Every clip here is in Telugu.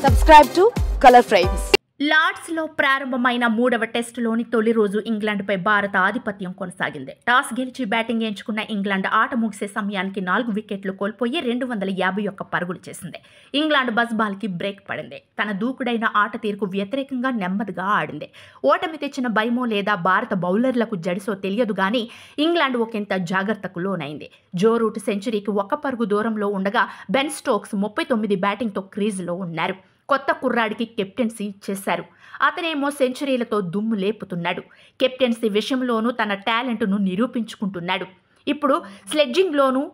Subscribe to Color Frames. Lord's లో ప్రారంభమైన మూడవ టెస్టులోని తొలి రోజు ఇంగ్లాండ్పై భారత ఆధిపత్యం కొనసాగింది. టాస్ గెలిచి బ్యాటింగ్ ఎంచుకున్న ఇంగ్లాండ్ ఆట ముగిసే సమయానికి 4 వికెట్లు కోల్పోయి 251 పరుగులు చేసింది. ఇంగ్లాండ్ బజ్ బాల్కి బ్రేక్ పడింది. తన దూకుడైన ఆట తీరుకు వ్యతిరేకంగా నెమ్మదిగా ఆడింది. ఓటమి తెచ్చిన భయమో లేదా భారత బౌలర్లకు జడిసో తెలియదు గానీ ఇంగ్లాండ్ ఒకంత జాగ్రత్తకు లోనైంది. జో రూట్ సెంచరీకి 1 పరుగు దూరంలో ఉండగా బెన్ స్టోక్స్ 39 బ్యాటింగ్తో క్రీజులో ఉన్నారు. కొత్త కుర్రాడికి కెప్టెన్సీ చేశారు. అతనేమో సెంచరీలతో దుమ్ము లేపుతున్నాడు. కెప్టెన్సీ విషయంలోనూ తన టాలెంట్ను నిరూపించుకుంటున్నాడు. ఇప్పుడు స్లెడ్జింగ్లోనూ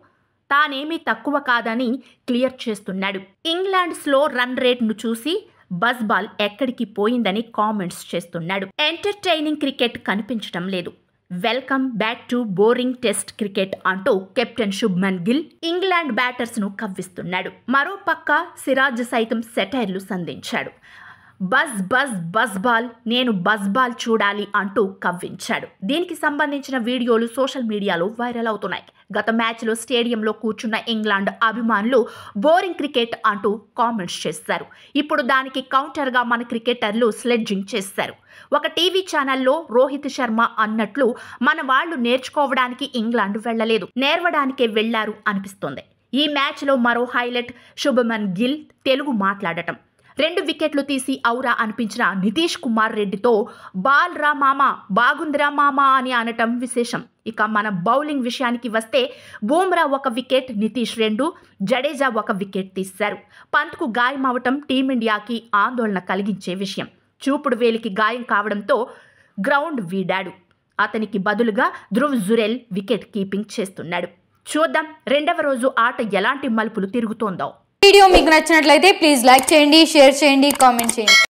తానేమీ తక్కువ కాదని క్లియర్ చేస్తున్నాడు. ఇంగ్లాండ్ స్లో రన్ రేట్ను చూసి బజ్ బాల్ ఎక్కడికి పోయిందని కామెంట్స్ చేస్తున్నాడు. ఎంటర్టైనింగ్ క్రికెట్ కనిపించడం లేదు. Welcome back to boring test cricket అంటూ captain Shubman Gill England batters ను కవ్విస్తున్నాడు. మరోపక్క సిరాజ్ సైతం సెటైర్లు సంధించాడు. బజ్ బజ్ బజ్ బాల్, నేను బజ్ బాల్ చూడాలి అంటూ కవ్వించాడు. దీనికి సంబంధించిన వీడియోలు సోషల్ మీడియాలో వైరల్ అవుతున్నాయి. గత మ్యాచ్లో స్టేడియంలో కూర్చున్న ఇంగ్లాండ్ అభిమానులు బోరింగ్ క్రికెట్ అంటూ కామెంట్స్ చేశారు. ఇప్పుడు దానికి కౌంటర్గా మన క్రికెటర్లు స్లెడ్జింగ్ చేశారు. ఒక టీవీ ఛానల్లో రోహిత్ శర్మ అన్నట్లు మన వాళ్ళు నేర్చుకోవడానికి ఇంగ్లాండ్ వెళ్లలేదు, నేర్వడానికే వెళ్లారు అనిపిస్తోంది. ఈ మ్యాచ్లో మరో హైలైట్ శుభమన్ గిల్ తెలుగు మాట్లాడటం. 2 వికెట్లు తీసి ఔరా అనిపించిన నితీష్ కుమార్ రెడ్డితో బాల్ రా మామా, బాగుందిరా మామా అని అనటం విశేషం. ఇక మన బౌలింగ్ విషయానికి వస్తే బూమ్రా 1 వికెట్, నితీష్ 2, జడేజా 1 వికెట్ తీశారు. పంత్కు గాయం అవటం టీమిండియాకి ఆందోళన కలిగించే విషయం. చూపుడు వేలికి గాయం కావడంతో గ్రౌండ్ వీడాడు. అతనికి బదులుగా ధ్రువ్ జురెల్ వికెట్ కీపింగ్ చేస్తున్నాడు. చూద్దాం 2వ రోజు ఆట ఎలాంటి మలుపులు తిరుగుతోందో. వీడియో మీకు నచ్చినట్లయితే ప్లీజ్ లైక్ చేయండి, షేర్ చేయండి, కామెంట్ చేయండి.